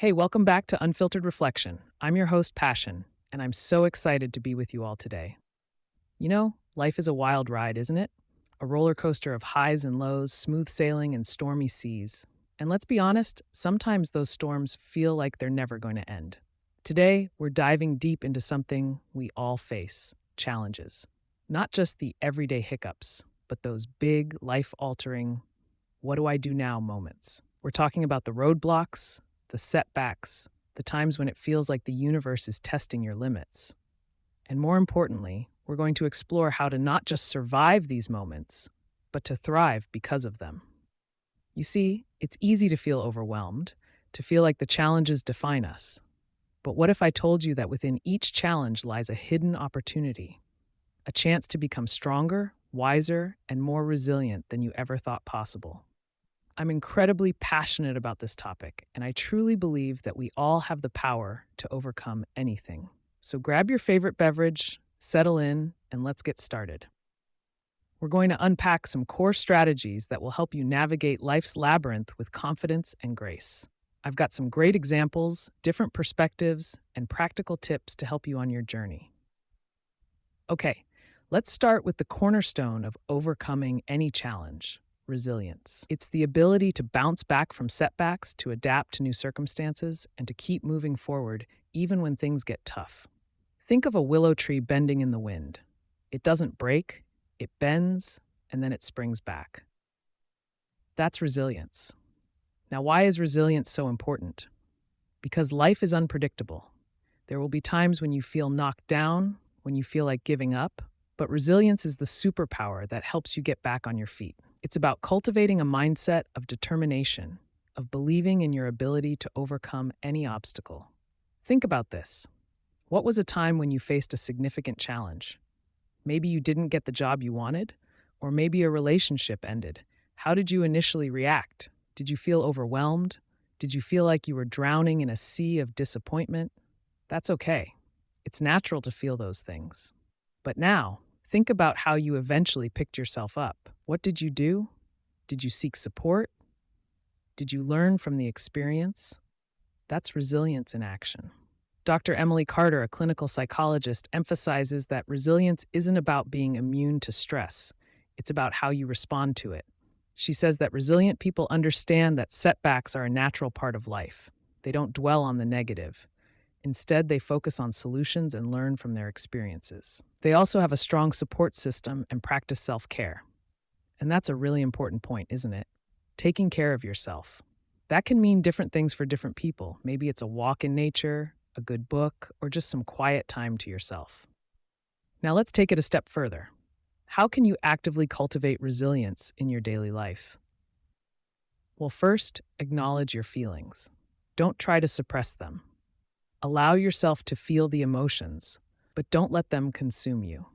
Hey, welcome back to Unfiltered Reflection. I'm your host, Passion, and I'm so excited to be with you all today. Life is a wild ride, isn't it? A roller coaster of highs and lows, smooth sailing, and stormy seas. And let's be honest, sometimes those storms feel like they're never going to end. Today, we're diving deep into something we all face challenges. Not just the everyday hiccups, but those big, life altering, what do I do now moments. We're talking about the roadblocks, the setbacks, the times when it feels like the universe is testing your limits. And more importantly, we're going to explore how to not just survive these moments, but to thrive because of them. You see, it's easy to feel overwhelmed, to feel like the challenges define us. But what if I told you that within each challenge lies a hidden opportunity, a chance to become stronger, wiser, and more resilient than you ever thought possible? I'm incredibly passionate about this topic, and I truly believe that we all have the power to overcome anything. So grab your favorite beverage, settle in, and let's get started. We're going to unpack some core strategies that will help you navigate life's labyrinth with confidence and grace. I've got some great examples, different perspectives, and practical tips to help you on your journey. Okay, let's start with the cornerstone of overcoming any challenge: resilience. It's the ability to bounce back from setbacks, to adapt to new circumstances, and to keep moving forward even when things get tough. Think of a willow tree bending in the wind. It doesn't break, it bends, and then it springs back. That's resilience. Now, why is resilience so important? Because life is unpredictable. There will be times when you feel knocked down, when you feel like giving up, but resilience is the superpower that helps you get back on your feet. It's about cultivating a mindset of determination, of believing in your ability to overcome any obstacle. Think about this. What was a time when you faced a significant challenge? Maybe you didn't get the job you wanted, or maybe a relationship ended. How did you initially react? Did you feel overwhelmed? Did you feel like you were drowning in a sea of disappointment? That's okay. It's natural to feel those things. But now, think about how you eventually picked yourself up. What did you do? Did you seek support? Did you learn from the experience? That's resilience in action. Dr. Emily Carter, a clinical psychologist, emphasizes that resilience isn't about being immune to stress. It's about how you respond to it. She says that resilient people understand that setbacks are a natural part of life. They don't dwell on the negative. Instead, they focus on solutions and learn from their experiences. They also have a strong support system and practice self-care. And that's a really important point, isn't it? Taking care of yourself. That can mean different things for different people. Maybe it's a walk in nature, a good book, or just some quiet time to yourself. Now let's take it a step further. How can you actively cultivate resilience in your daily life? Well, first, acknowledge your feelings. Don't try to suppress them. Allow yourself to feel the emotions, but don't let them consume you.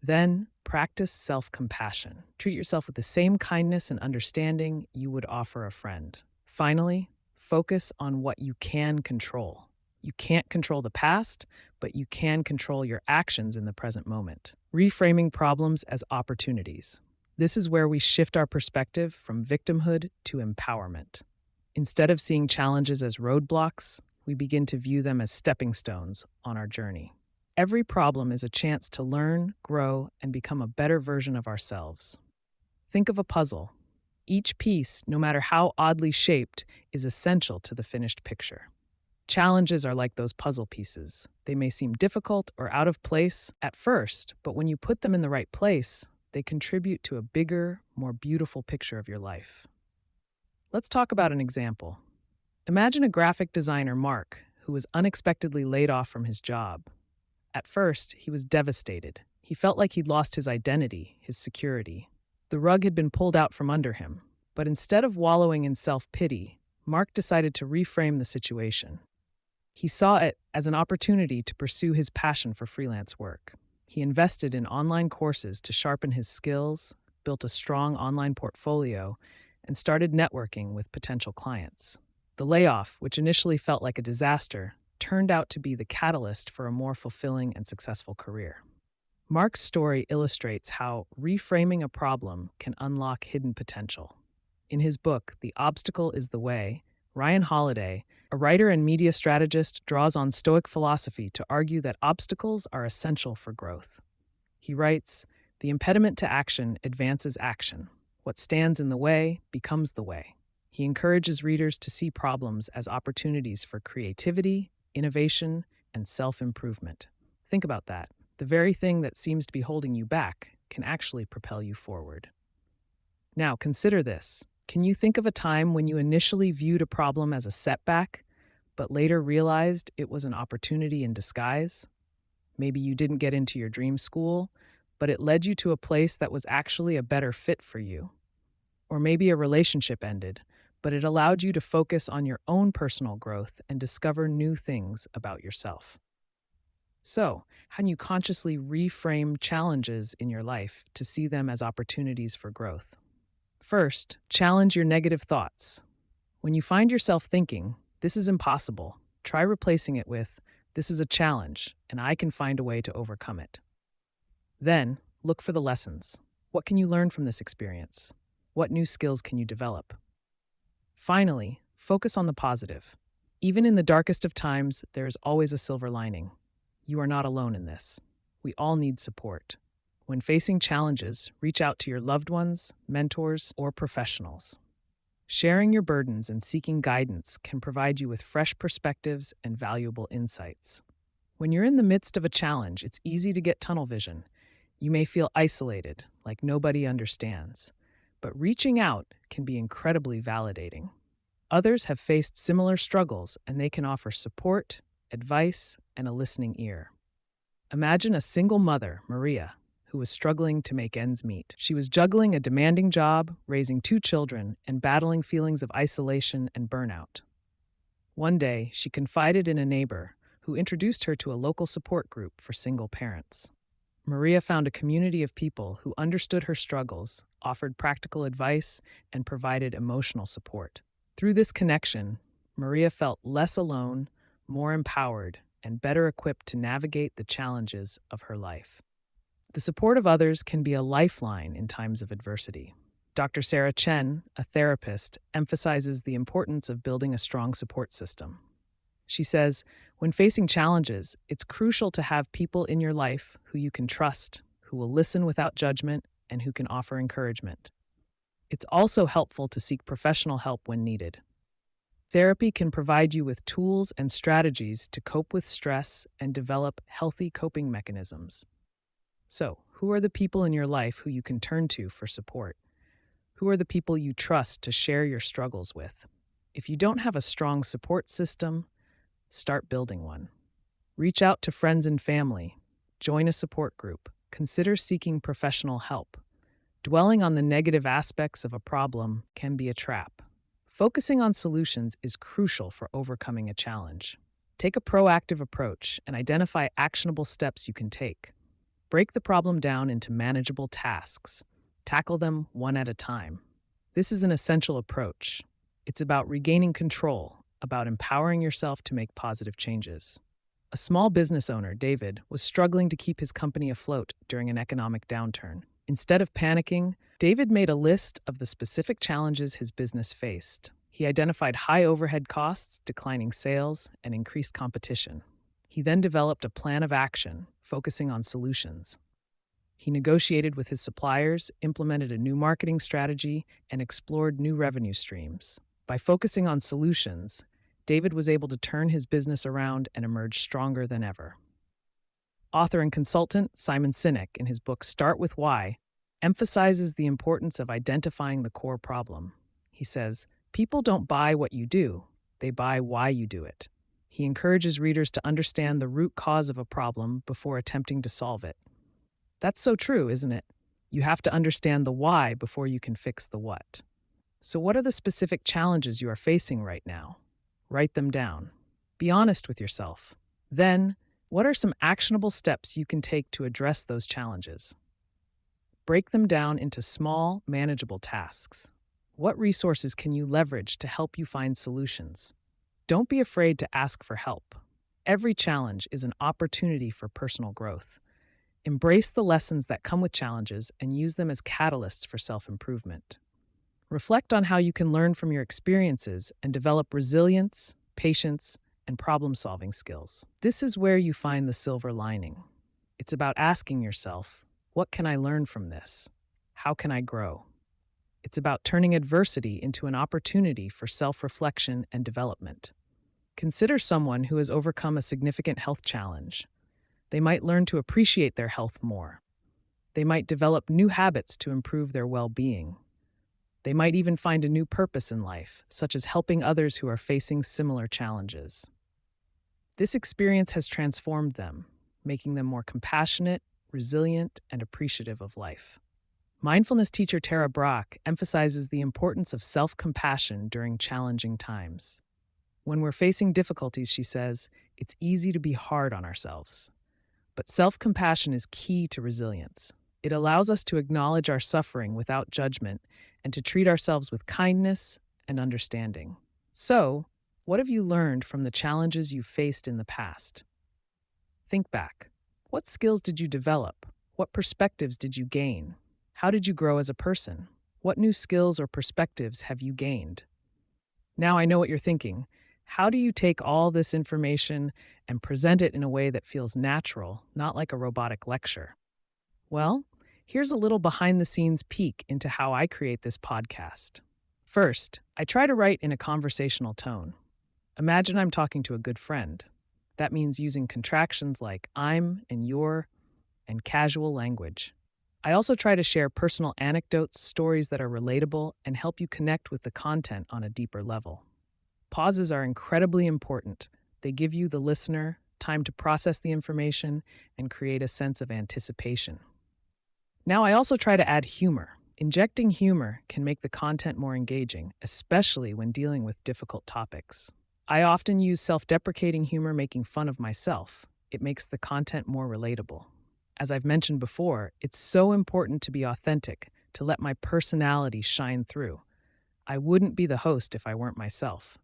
Then, practice self-compassion. Treat yourself with the same kindness and understanding you would offer a friend. Finally, focus on what you can control. You can't control the past, but you can control your actions in the present moment. Reframing problems as opportunities. This is where we shift our perspective from victimhood to empowerment. Instead of seeing challenges as roadblocks, we begin to view them as stepping stones on our journey. Every problem is a chance to learn, grow, and become a better version of ourselves. Think of a puzzle. Each piece, no matter how oddly shaped, is essential to the finished picture. Challenges are like those puzzle pieces. They may seem difficult or out of place at first, but when you put them in the right place, they contribute to a bigger, more beautiful picture of your life. Let's talk about an example. Imagine a graphic designer, Mark, who was unexpectedly laid off from his job. At first, he was devastated. He felt like he'd lost his identity, his security. The rug had been pulled out from under him. But instead of wallowing in self-pity, Mark decided to reframe the situation. He saw it as an opportunity to pursue his passion for freelance work. He invested in online courses to sharpen his skills, built a strong online portfolio, and started networking with potential clients. The layoff, which initially felt like a disaster, turned out to be the catalyst for a more fulfilling and successful career. Mark's story illustrates how reframing a problem can unlock hidden potential. In his book, The Obstacle is the Way, Ryan Holiday a writer and media strategist, draws on Stoic philosophy to argue that obstacles are essential for growth. He writes, "The impediment to action advances action. What stands in the way becomes the way." He encourages readers to see problems as opportunities for creativity, innovation, and self-improvement. Think about that. The very thing that seems to be holding you back can actually propel you forward. Now, consider this. Can you think of a time when you initially viewed a problem as a setback, but later realized it was an opportunity in disguise? Maybe you didn't get into your dream school, but it led you to a place that was actually a better fit for you. Or maybe a relationship ended, but it allowed you to focus on your own personal growth and discover new things about yourself. So, how can you consciously reframe challenges in your life to see them as opportunities for growth? First, challenge your negative thoughts. When you find yourself thinking, "This is impossible," try replacing it with, "This is a challenge, and I can find a way to overcome it." Then, look for the lessons. What can you learn from this experience? What new skills can you develop? Finally, focus on the positive. Even in the darkest of times, there is always a silver lining. You are not alone in this. We all need support. When facing challenges, reach out to your loved ones, mentors, or professionals. Sharing your burdens and seeking guidance can provide you with fresh perspectives and valuable insights. When you're in the midst of a challenge, it's easy to get tunnel vision. You may feel isolated, like nobody understands. But reaching out can be incredibly validating. Others have faced similar struggles, and they can offer support, advice, and a listening ear. Imagine a single mother, Maria, who was struggling to make ends meet. She was juggling a demanding job, raising 2 children, and battling feelings of isolation and burnout. One day, she confided in a neighbor who introduced her to a local support group for single parents. Maria found a community of people who understood her struggles, offered practical advice, and provided emotional support. Through this connection, Maria felt less alone, more empowered, and better equipped to navigate the challenges of her life. The support of others can be a lifeline in times of adversity. Dr. Sarah Chen, a therapist, emphasizes the importance of building a strong support system. She says, when facing challenges, it's crucial to have people in your life who you can trust, who will listen without judgment, and who can offer encouragement. It's also helpful to seek professional help when needed. Therapy can provide you with tools and strategies to cope with stress and develop healthy coping mechanisms. So, who are the people in your life who you can turn to for support? Who are the people you trust to share your struggles with? If you don't have a strong support system, start building one. Reach out to friends and family. Join a support group. Consider seeking professional help. Dwelling on the negative aspects of a problem can be a trap. Focusing on solutions is crucial for overcoming a challenge. Take a proactive approach and identify actionable steps you can take. Break the problem down into manageable tasks. Tackle them one at a time. This is an essential approach. It's about regaining control, about empowering yourself to make positive changes. A small business owner, David, was struggling to keep his company afloat during an economic downturn. Instead of panicking, David made a list of the specific challenges his business faced. He identified high overhead costs, declining sales, and increased competition. He then developed a plan of action, focusing on solutions. He negotiated with his suppliers, implemented a new marketing strategy, and explored new revenue streams. By focusing on solutions, David was able to turn his business around and emerge stronger than ever. Author and consultant Simon Sinek, in his book Start With Why, emphasizes the importance of identifying the core problem. He says, "People don't buy what you do, they buy why you do it." He encourages readers to understand the root cause of a problem before attempting to solve it. That's so true, isn't it? You have to understand the why before you can fix the what. So what are the specific challenges you are facing right now? Write them down. Be honest with yourself. Then, what are some actionable steps you can take to address those challenges? Break them down into small, manageable tasks. What resources can you leverage to help you find solutions? Don't be afraid to ask for help. Every challenge is an opportunity for personal growth. Embrace the lessons that come with challenges and use them as catalysts for self-improvement. Reflect on how you can learn from your experiences and develop resilience, patience, and problem-solving skills. This is where you find the silver lining. It's about asking yourself, what can I learn from this? How can I grow? It's about turning adversity into an opportunity for self-reflection and development. Consider someone who has overcome a significant health challenge. They might learn to appreciate their health more. They might develop new habits to improve their well-being. They might even find a new purpose in life, such as helping others who are facing similar challenges. This experience has transformed them, making them more compassionate, resilient, and appreciative of life. Mindfulness teacher Tara Brach emphasizes the importance of self-compassion during challenging times. When we're facing difficulties, she says, it's easy to be hard on ourselves. But self-compassion is key to resilience. It allows us to acknowledge our suffering without judgment and to treat ourselves with kindness and understanding. So, what have you learned from the challenges you faced in the past? Think back. What skills did you develop? What perspectives did you gain? How did you grow as a person? What new skills or perspectives have you gained? Now I know what you're thinking. How do you take all this information and present it in a way that feels natural, not like a robotic lecture? Well, here's a little behind-the-scenes peek into how I create this podcast. First, I try to write in a conversational tone. Imagine I'm talking to a good friend. That means using contractions like I'm and you're and casual language. I also try to share personal anecdotes, stories that are relatable, and help you connect with the content on a deeper level. Pauses are incredibly important. They give you, the listener, time to process the information and create a sense of anticipation. Now, I also try to add humor. Injecting humor can make the content more engaging, especially when dealing with difficult topics. I often use self-deprecating humor, making fun of myself. It makes the content more relatable. As I've mentioned before, it's so important to be authentic, to let my personality shine through. I wouldn't be the host if I weren't myself.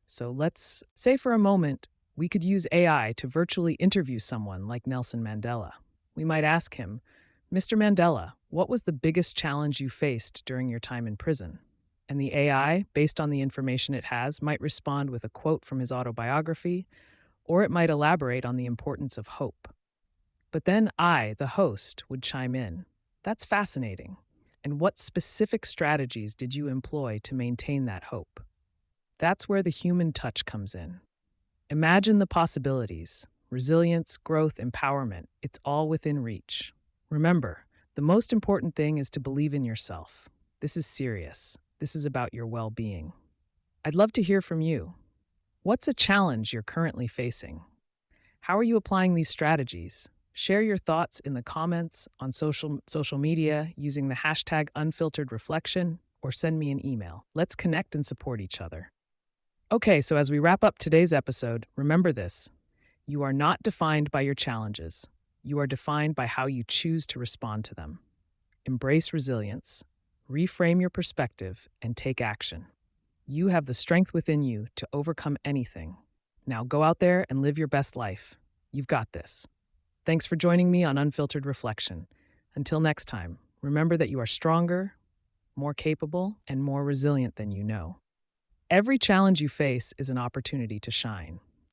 So let's say for a moment, we could use AI to virtually interview someone like Nelson Mandela. We might ask him, Mr. Mandela, what was the biggest challenge you faced during your time in prison? And the AI, based on the information it has, might respond with a quote from his autobiography, or it might elaborate on the importance of hope. But then I, the host, would chime in. That's fascinating. And what specific strategies did you employ to maintain that hope? That's where the human touch comes in. Imagine the possibilities. Resilience, growth, empowerment. It's all within reach. Remember, the most important thing is to believe in yourself. This is serious. This is about your well-being. I'd love to hear from you. What's a challenge you're currently facing? How are you applying these strategies? Share your thoughts in the comments on social media using the hashtag #unfilteredreflection or send me an email. Let's connect and support each other. Okay, so as we wrap up today's episode, remember this. You are not defined by your challenges. You are defined by how you choose to respond to them. Embrace resilience, reframe your perspective, and take action. You have the strength within you to overcome anything. Now go out there and live your best life. You've got this. Thanks for joining me on Unfiltered Reflection. Until next time, remember that you are stronger, more capable, and more resilient than you know. Every challenge you face is an opportunity to shine.